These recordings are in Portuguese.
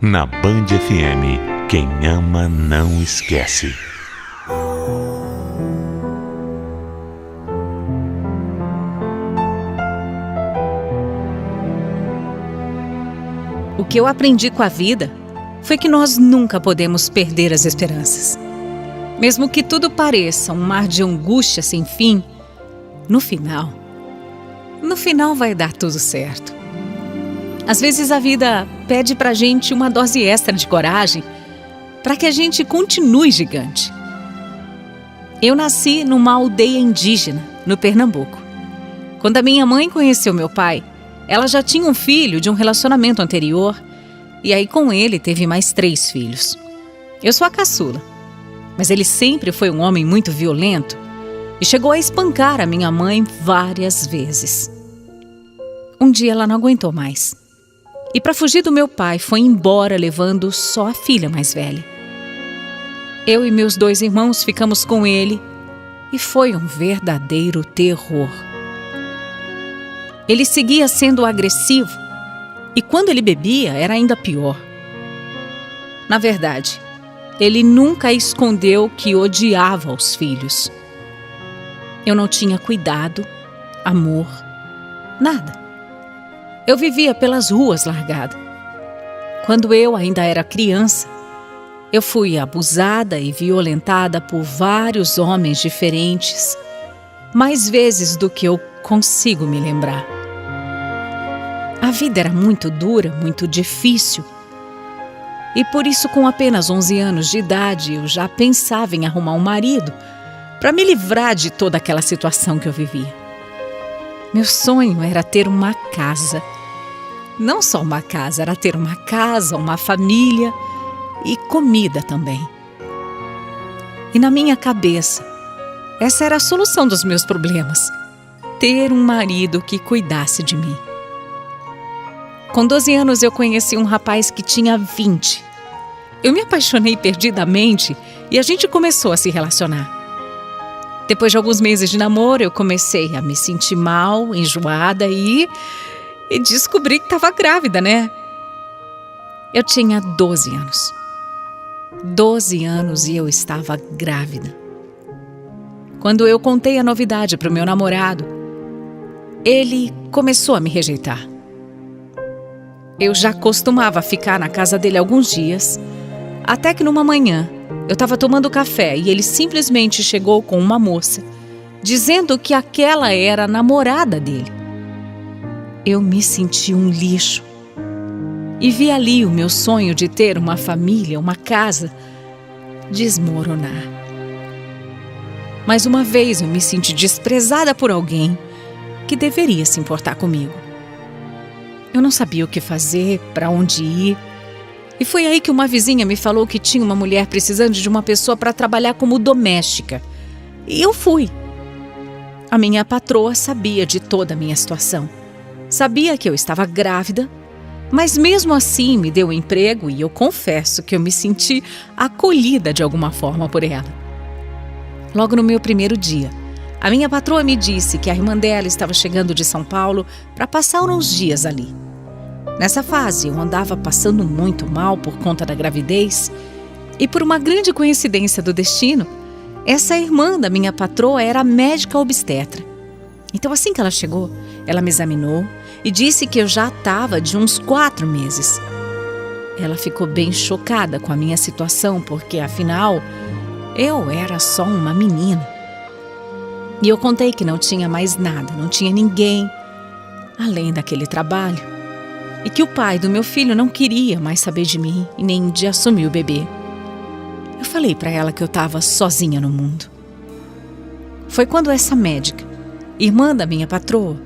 Na Band FM, quem ama não esquece. O que eu aprendi com a vida foi que nós nunca podemos perder as esperanças. Mesmo que tudo pareça um mar de angústia sem fim, no final vai dar tudo certo. Às vezes a vida pede pra gente uma dose extra de coragem para que a gente continue gigante. Eu nasci numa aldeia indígena, no Pernambuco. Quando a minha mãe conheceu meu pai, ela já tinha um filho de um relacionamento anterior e aí com ele teve mais 3 filhos. Eu sou a caçula, mas ele sempre foi um homem muito violento e chegou a espancar a minha mãe várias vezes. Um dia ela não aguentou mais e para fugir do meu pai foi embora levando só a filha mais velha. Eu e meus 2 irmãos ficamos com ele e foi um verdadeiro terror. Ele seguia sendo agressivo e quando ele bebia era ainda pior. Na verdade, ele nunca escondeu que odiava os filhos. Eu não tinha cuidado, amor, nada. Eu vivia pelas ruas largada. Quando eu ainda era criança, eu fui abusada e violentada por vários homens diferentes, mais vezes do que eu consigo me lembrar. A vida era muito dura, muito difícil. E por isso, com apenas 11 anos de idade, eu já pensava em arrumar um marido para me livrar de toda aquela situação que eu vivia. Meu sonho era ter uma casa. Não só uma casa, era ter uma casa, uma família e comida também. E na minha cabeça, essa era a solução dos meus problemas: ter um marido que cuidasse de mim. Com 12 anos eu conheci um rapaz que tinha 20. Eu me apaixonei perdidamente e a gente começou a se relacionar. Depois de alguns meses de namoro, eu comecei a me sentir mal, enjoada e descobri que estava grávida, né? Eu tinha 12 anos. 12 anos e eu estava grávida. Quando eu contei a novidade para o meu namorado, ele começou a me rejeitar. Eu já costumava ficar na casa dele alguns dias, até que numa manhã eu estava tomando café e ele simplesmente chegou com uma moça, dizendo que aquela era a namorada dele. Eu me senti um lixo e vi ali o meu sonho de ter uma família, uma casa, desmoronar. Mais uma vez eu me senti desprezada por alguém que deveria se importar comigo. Eu não sabia o que fazer, para onde ir. E foi aí que uma vizinha me falou que tinha uma mulher precisando de uma pessoa para trabalhar como doméstica. E eu fui. A minha patroa sabia de toda a minha situação. Sabia que eu estava grávida, mas mesmo assim me deu um emprego e eu confesso que eu me senti acolhida de alguma forma por ela. Logo no meu primeiro dia, a minha patroa me disse que a irmã dela estava chegando de São Paulo para passar uns dias ali. Nessa fase, eu andava passando muito mal por conta da gravidez e por uma grande coincidência do destino, essa irmã da minha patroa era médica obstetra. Então, assim que ela chegou, ela me examinou e disse que eu já estava de uns 4 meses. Ela ficou bem chocada com a minha situação, porque, afinal, eu era só uma menina. E eu contei que não tinha mais nada, não tinha ninguém, além daquele trabalho. E que o pai do meu filho não queria mais saber de mim e nem de assumir o bebê. Eu falei para ela que eu estava sozinha no mundo. Foi quando essa médica, irmã da minha patroa,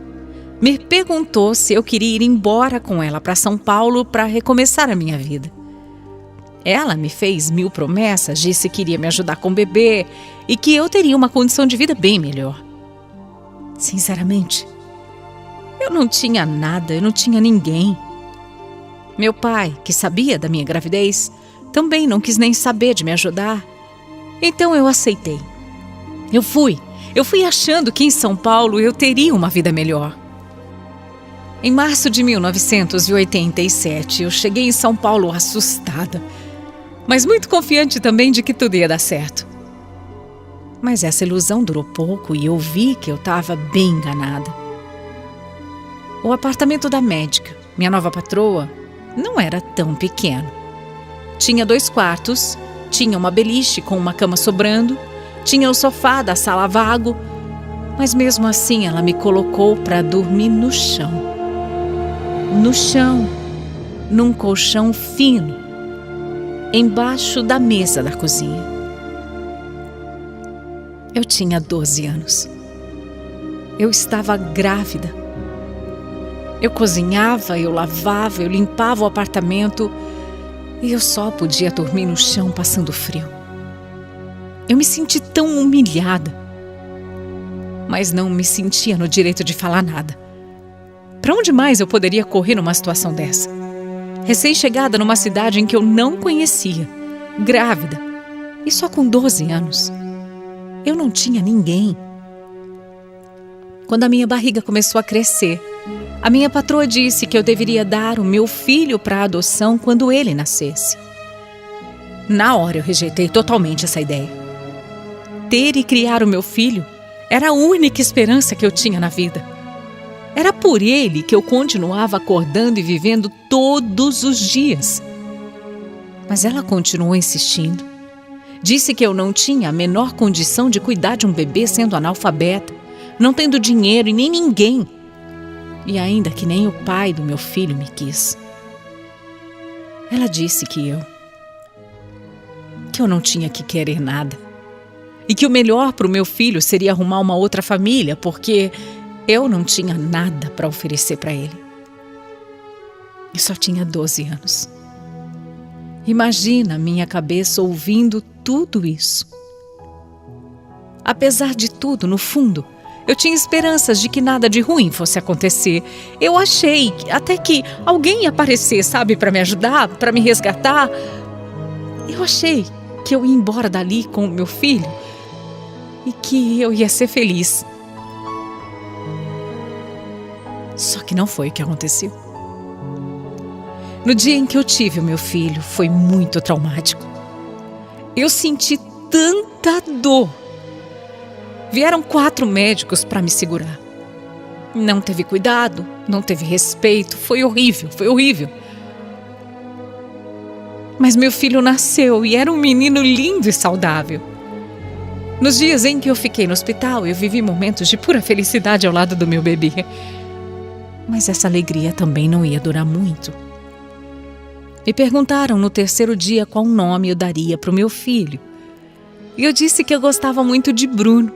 me perguntou se eu queria ir embora com ela para São Paulo para recomeçar a minha vida. Ela me fez 1000 promessas, disse que iria me ajudar com o bebê e que eu teria uma condição de vida bem melhor. Sinceramente, eu não tinha nada, eu não tinha ninguém. Meu pai, que sabia da minha gravidez, também não quis nem saber de me ajudar. Então eu aceitei. Eu fui achando que em São Paulo eu teria uma vida melhor. Em março de 1987, eu cheguei em São Paulo assustada, mas muito confiante também de que tudo ia dar certo. Mas essa ilusão durou pouco e eu vi que eu estava bem enganada. O apartamento da médica, minha nova patroa, não era tão pequeno. Tinha 2 quartos, tinha uma beliche com uma cama sobrando, tinha o sofá da sala vago, mas mesmo assim ela me colocou para dormir no chão. No chão, num colchão fino, embaixo da mesa da cozinha. Eu tinha 12 anos. Eu estava grávida. Eu cozinhava, eu lavava, eu limpava o apartamento e eu só podia dormir no chão passando frio. Eu me senti tão humilhada, mas não me sentia no direito de falar nada. Para onde mais eu poderia correr numa situação dessa? Recém-chegada numa cidade em que eu não conhecia, grávida e só com 12 anos. Eu não tinha ninguém. Quando a minha barriga começou a crescer, a minha patroa disse que eu deveria dar o meu filho para adoção quando ele nascesse. Na hora eu rejeitei totalmente essa ideia. Ter e criar o meu filho era a única esperança que eu tinha na vida. Era por ele que eu continuava acordando e vivendo todos os dias. Mas ela continuou insistindo. Disse que eu não tinha a menor condição de cuidar de um bebê sendo analfabeta, não tendo dinheiro e nem ninguém. E ainda que nem o pai do meu filho me quis. Ela disse que eu não tinha que querer nada. E que o melhor para o meu filho seria arrumar uma outra família, porque eu não tinha nada para oferecer para ele. E só tinha 12 anos. Imagina a minha cabeça ouvindo tudo isso. Apesar de tudo, no fundo, eu tinha esperanças de que nada de ruim fosse acontecer. Eu achei até que alguém ia aparecer, sabe, para me ajudar, para me resgatar. Eu achei que eu ia embora dali com o meu filho e que eu ia ser feliz. Só que não foi o que aconteceu. No dia em que eu tive o meu filho, foi muito traumático. Eu senti tanta dor. Vieram 4 médicos para me segurar. Não teve cuidado, não teve respeito, foi horrível, foi horrível. Mas meu filho nasceu e era um menino lindo e saudável. Nos dias em que eu fiquei no hospital, eu vivi momentos de pura felicidade ao lado do meu bebê. Mas essa alegria também não ia durar muito. Me perguntaram no 3º dia qual nome eu daria para o meu filho. E eu disse que eu gostava muito de Bruno.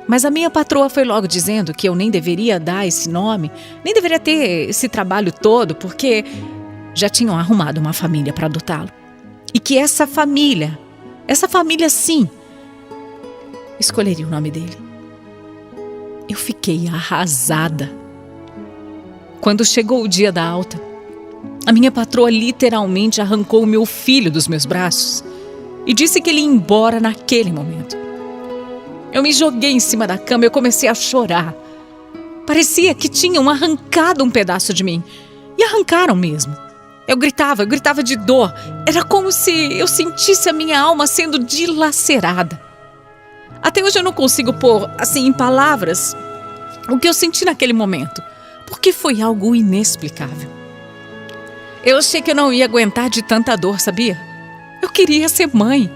Mas a minha patroa foi logo dizendo que eu nem deveria dar esse nome, nem deveria ter esse trabalho todo, porque já tinham arrumado uma família para adotá-lo. E que essa família sim, escolheria o nome dele. Eu fiquei arrasada. Quando chegou o dia da alta, a minha patroa literalmente arrancou o meu filho dos meus braços e disse que ele ia embora naquele momento. Eu me joguei em cima da cama e eu comecei a chorar. Parecia que tinham arrancado um pedaço de mim. E arrancaram mesmo. Eu gritava de dor. Era como se eu sentisse a minha alma sendo dilacerada. Até hoje eu não consigo pôr, assim, em palavras, o que eu senti naquele momento. Porque foi algo inexplicável. Eu achei que eu não ia aguentar de tanta dor, sabia? Eu queria ser mãe.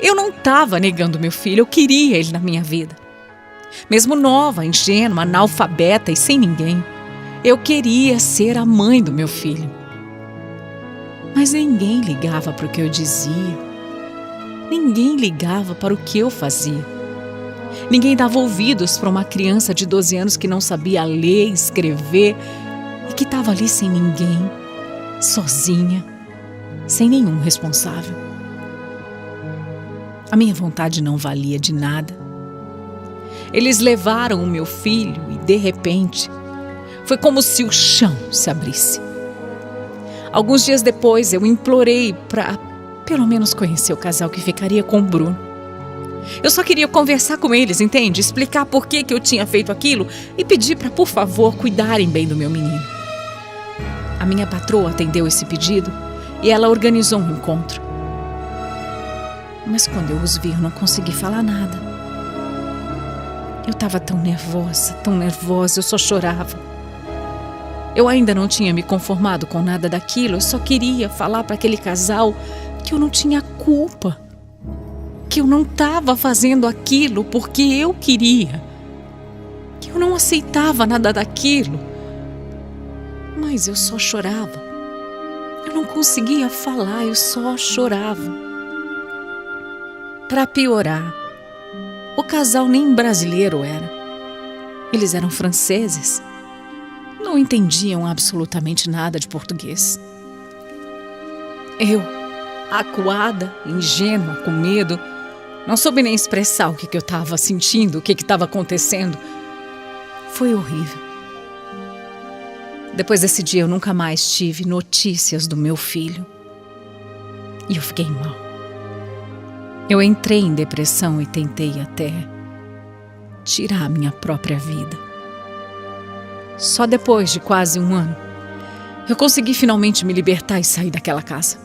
Eu não estava negando meu filho, eu queria ele na minha vida. Mesmo nova, ingênua, analfabeta e sem ninguém, eu queria ser a mãe do meu filho. Mas ninguém ligava para o que eu dizia. Ninguém ligava para o que eu fazia. Ninguém dava ouvidos para uma criança de 12 anos que não sabia ler, escrever e que estava ali sem ninguém, sozinha, sem nenhum responsável. A minha vontade não valia de nada. Eles levaram o meu filho e, de repente, foi como se o chão se abrisse. Alguns dias depois, eu implorei para, pelo menos, conhecer o casal que ficaria com o Bruno. Eu só queria conversar com eles, entende? Explicar por que eu tinha feito aquilo e pedir para, por favor, cuidarem bem do meu menino. A minha patroa atendeu esse pedido e ela organizou um encontro. Mas quando eu os vi, eu não consegui falar nada. Eu estava tão nervosa, eu só chorava. Eu ainda não tinha me conformado com nada daquilo, eu só queria falar para aquele casal que eu não tinha culpa, que eu não estava fazendo aquilo porque eu queria, que eu não aceitava nada daquilo. Mas eu só chorava. Eu não conseguia falar, eu só chorava. Para piorar, o casal nem brasileiro era. Eles eram franceses. Não entendiam absolutamente nada de português. Eu, acuada, ingênua, com medo, não soube nem expressar o que eu estava sentindo, o que estava acontecendo. Foi horrível. Depois desse dia, eu nunca mais tive notícias do meu filho. E eu fiquei mal. Eu entrei em depressão e tentei até tirar a minha própria vida. Só depois de quase 1 ano, eu consegui finalmente me libertar e sair daquela casa.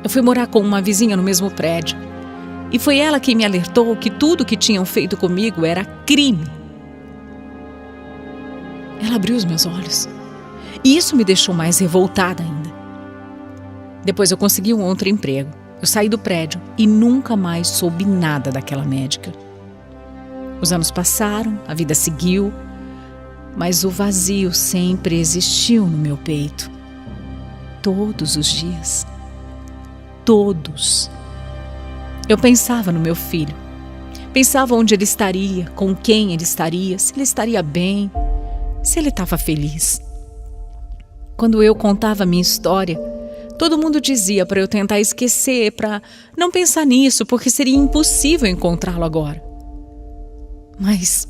Eu fui morar com uma vizinha no mesmo prédio. E foi ela quem me alertou que tudo que tinham feito comigo era crime. Ela abriu os meus olhos. E isso me deixou mais revoltada ainda. Depois eu consegui um outro emprego. Eu saí do prédio e nunca mais soube nada daquela médica. Os anos passaram, a vida seguiu, mas o vazio sempre existiu no meu peito. Todos os dias. Todos. Eu pensava no meu filho. Pensava onde ele estaria, com quem ele estaria, se ele estaria bem, se ele estava feliz. Quando eu contava a minha história, todo mundo dizia para eu tentar esquecer, para não pensar nisso, porque seria impossível encontrá-lo agora. Mas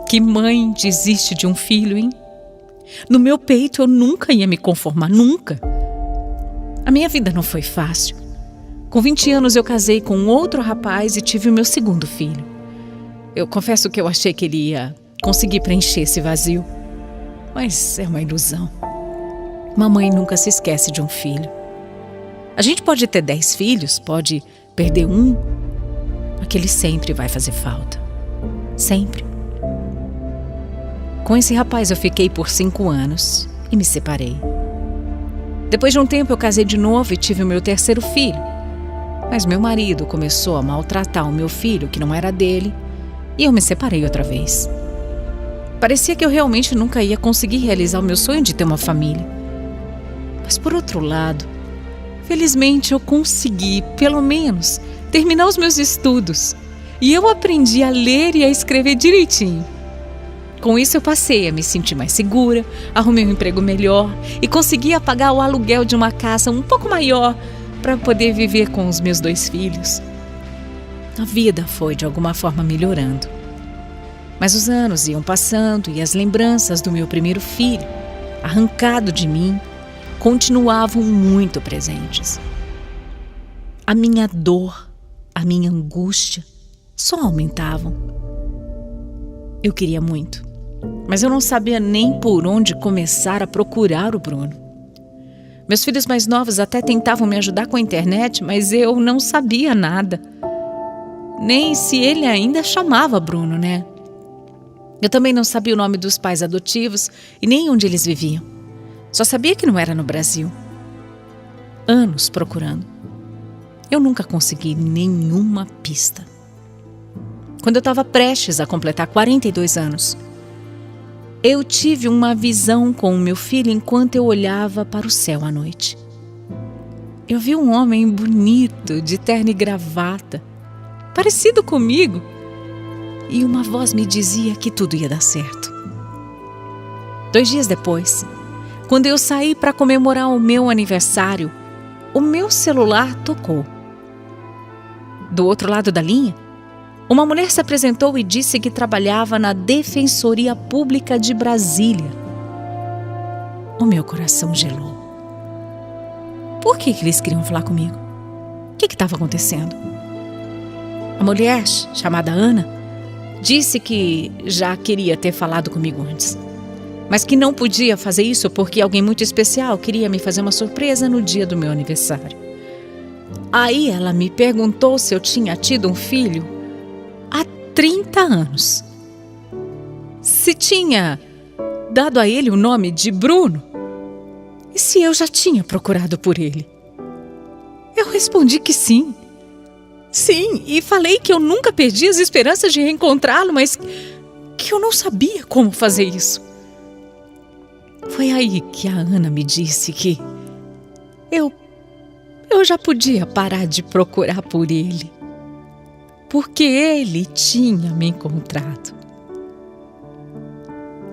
que mãe desiste de um filho, hein? No meu peito eu nunca ia me conformar, nunca. A minha vida não foi fácil. Com 20 anos eu casei com um outro rapaz e tive o meu segundo filho. Eu confesso que eu achei que ele ia conseguir preencher esse vazio. Mas é uma ilusão. Mamãe nunca se esquece de um filho. A gente pode ter 10 filhos, pode perder um. Aquele sempre vai fazer falta. Sempre. Com esse rapaz eu fiquei por 5 anos e me separei. Depois de um tempo eu casei de novo e tive o meu terceiro filho. Mas meu marido começou a maltratar o meu filho, que não era dele, e eu me separei outra vez. Parecia que eu realmente nunca ia conseguir realizar o meu sonho de ter uma família. Mas por outro lado, felizmente eu consegui, pelo menos, terminar os meus estudos. E eu aprendi a ler e a escrever direitinho. Com isso eu passei a me sentir mais segura, arrumei um emprego melhor e consegui pagar o aluguel de uma casa um pouco maior para poder viver com os meus 2 filhos. A vida foi de alguma forma melhorando. Mas os anos iam passando e as lembranças do meu primeiro filho, arrancado de mim, continuavam muito presentes. A minha dor, a minha angústia só aumentavam. Eu queria muito, mas eu não sabia nem por onde começar a procurar o Bruno. Meus filhos mais novos até tentavam me ajudar com a internet, mas eu não sabia nada. Nem se ele ainda chamava Bruno, né? Eu também não sabia o nome dos pais adotivos e nem onde eles viviam. Só sabia que não era no Brasil. Anos procurando. Eu nunca consegui nenhuma pista. Quando eu estava prestes a completar 42 anos, eu tive uma visão com o meu filho enquanto eu olhava para o céu à noite. Eu vi um homem bonito, de terno e gravata, parecido comigo, e uma voz me dizia que tudo ia dar certo. 2 dias depois, quando eu saí para comemorar o meu aniversário, o meu celular tocou. Do outro lado da linha, uma mulher se apresentou e disse que trabalhava na Defensoria Pública de Brasília. O meu coração gelou. Por que eles queriam falar comigo? O que estava acontecendo? A mulher, chamada Ana, disse que já queria ter falado comigo antes, mas que não podia fazer isso porque alguém muito especial queria me fazer uma surpresa no dia do meu aniversário. Aí ela me perguntou se eu tinha tido um filho há 30 anos. Se tinha dado a ele o nome de Bruno e se eu já tinha procurado por ele. Eu respondi que sim. Sim, e falei que eu nunca perdi as esperanças de reencontrá-lo, mas que eu não sabia como fazer isso. Foi aí que a Ana me disse que eu já podia parar de procurar por ele, porque ele tinha me encontrado.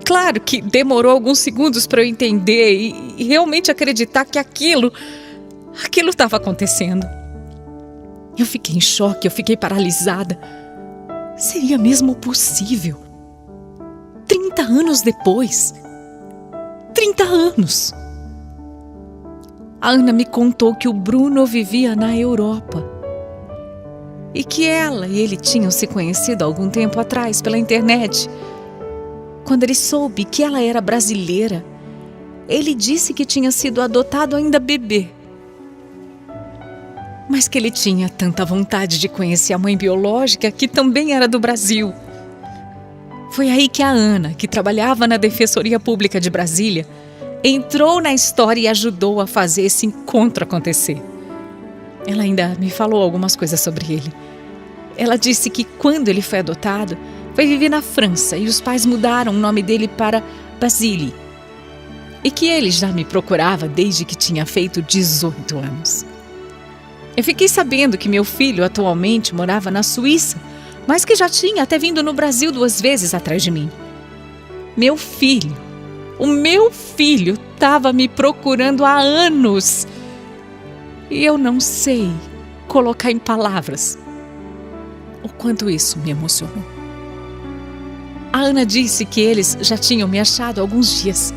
Claro que demorou alguns segundos para eu entender e realmente acreditar que aquilo estava acontecendo. Eu fiquei em choque, eu fiquei paralisada. Seria mesmo possível? 30 anos depois. 30 anos. A Ana me contou que o Bruno vivia na Europa e que ela e ele tinham se conhecido há algum tempo atrás pela internet. Quando ele soube que ela era brasileira, ele disse que tinha sido adotado ainda bebê, mas que ele tinha tanta vontade de conhecer a mãe biológica que também era do Brasil. Foi aí que a Ana, que trabalhava na Defensoria Pública de Brasília, entrou na história e ajudou a fazer esse encontro acontecer. Ela ainda me falou algumas coisas sobre ele. Ela disse que quando ele foi adotado, foi viver na França e os pais mudaram o nome dele para Basile. E que ele já me procurava desde que tinha feito 18 anos. Eu fiquei sabendo que meu filho atualmente morava na Suíça, mas que já tinha até vindo no Brasil 2 vezes atrás de mim. O meu filho estava me procurando há anos. E eu não sei colocar em palavras o quanto isso me emocionou. A Ana disse que eles já tinham me achado há alguns dias,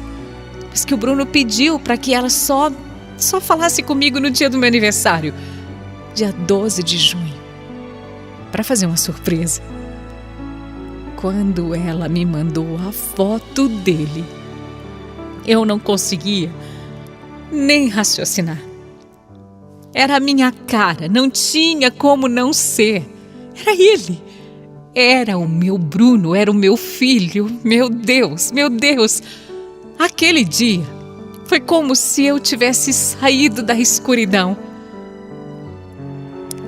mas que o Bruno pediu para que ela só falasse comigo no dia do meu aniversário, dia 12 de junho, para fazer uma surpresa. Quando ela me mandou a foto dele, eu não conseguia nem raciocinar. Era a minha cara, não tinha como não ser. Era ele. Era o meu Bruno, era o meu filho. Meu Deus, meu Deus. Aquele dia foi como se eu tivesse saído da escuridão.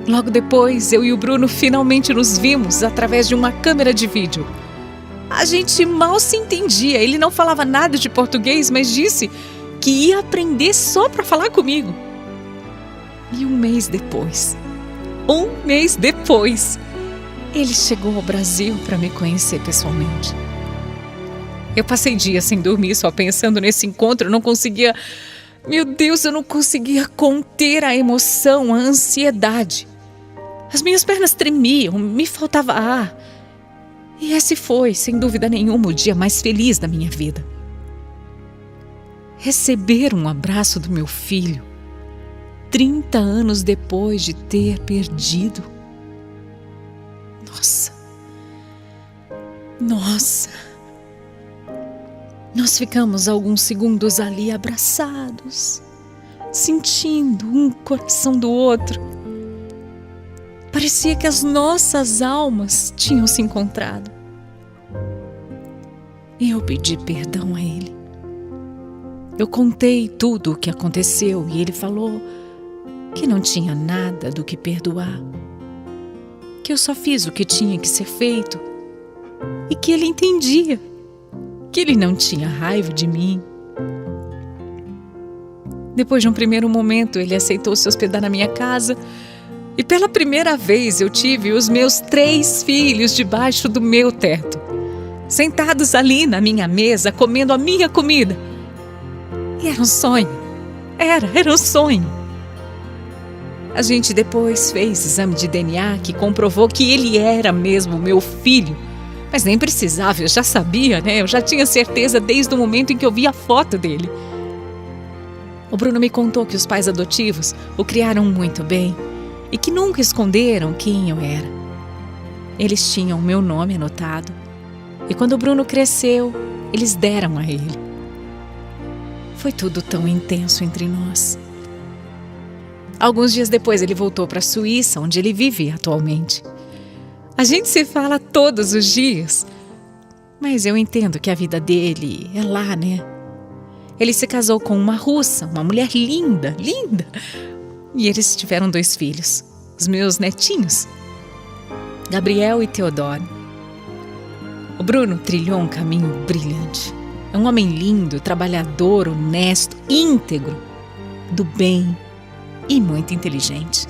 Logo depois, eu e o Bruno finalmente nos vimos através de uma câmera de vídeo. A gente mal se entendia, ele não falava nada de português, mas disse que ia aprender só para falar comigo. E um mês depois, ele chegou ao Brasil para me conhecer pessoalmente. Eu passei dias sem dormir, só pensando nesse encontro, eu não conseguia conter a emoção, a ansiedade. As minhas pernas tremiam, me faltava ar. E esse foi, sem dúvida nenhuma, o dia mais feliz da minha vida. Receber um abraço do meu filho, 30 anos depois de ter perdido. Nossa. Nós ficamos alguns segundos ali abraçados, sentindo um coração do outro. Parecia que as nossas almas tinham se encontrado. E eu pedi perdão a ele. Eu contei tudo o que aconteceu e ele falou que não tinha nada do que perdoar, que eu só fiz o que tinha que ser feito e que ele entendia, que ele não tinha raiva de mim. Depois de um primeiro momento, ele aceitou se hospedar na minha casa e pela primeira vez eu tive os meus 3 filhos debaixo do meu teto, sentados ali na minha mesa, comendo a minha comida. E era um sonho. Era um sonho. A gente depois fez exame de DNA que comprovou que ele era mesmo meu filho. Mas nem precisava, eu já sabia, né? Eu já tinha certeza desde o momento em que eu vi a foto dele. O Bruno me contou que os pais adotivos o criaram muito bem e que nunca esconderam quem eu era. Eles tinham meu nome anotado e quando o Bruno cresceu, eles deram a ele. Foi tudo tão intenso entre nós. Alguns dias depois ele voltou para a Suíça, onde ele vive atualmente. A gente se fala todos os dias, mas eu entendo que a vida dele é lá, né? Ele se casou com uma russa, uma mulher linda, linda. E eles tiveram 2 filhos, os meus netinhos, Gabriel e Teodoro. O Bruno trilhou um caminho brilhante. É um homem lindo, trabalhador, honesto, íntegro, do bem e muito inteligente.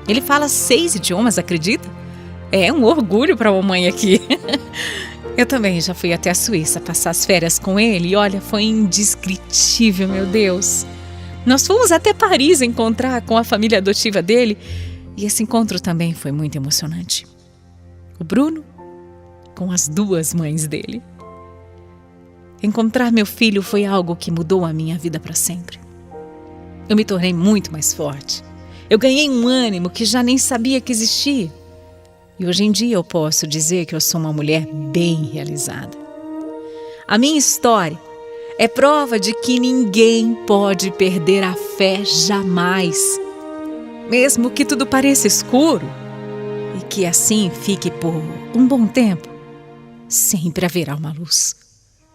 Ele fala 6 idiomas, acredita? É um orgulho para a mamãe aqui. Eu também já fui até a Suíça passar as férias com ele e olha, foi indescritível, meu Deus. Nós fomos até Paris encontrar com a família adotiva dele e esse encontro também foi muito emocionante. O Bruno com as 2 mães dele. Encontrar meu filho foi algo que mudou a minha vida para sempre. Eu me tornei muito mais forte. Eu ganhei um ânimo que já nem sabia que existia. E hoje em dia eu posso dizer que eu sou uma mulher bem realizada. A minha história é prova de que ninguém pode perder a fé jamais. Mesmo que tudo pareça escuro e que assim fique por um bom tempo, sempre haverá uma luz.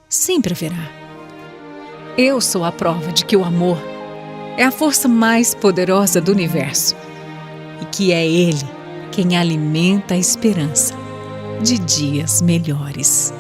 Sempre haverá. Eu sou a prova de que o amor é a força mais poderosa do universo e que é Ele quem alimenta a esperança de dias melhores.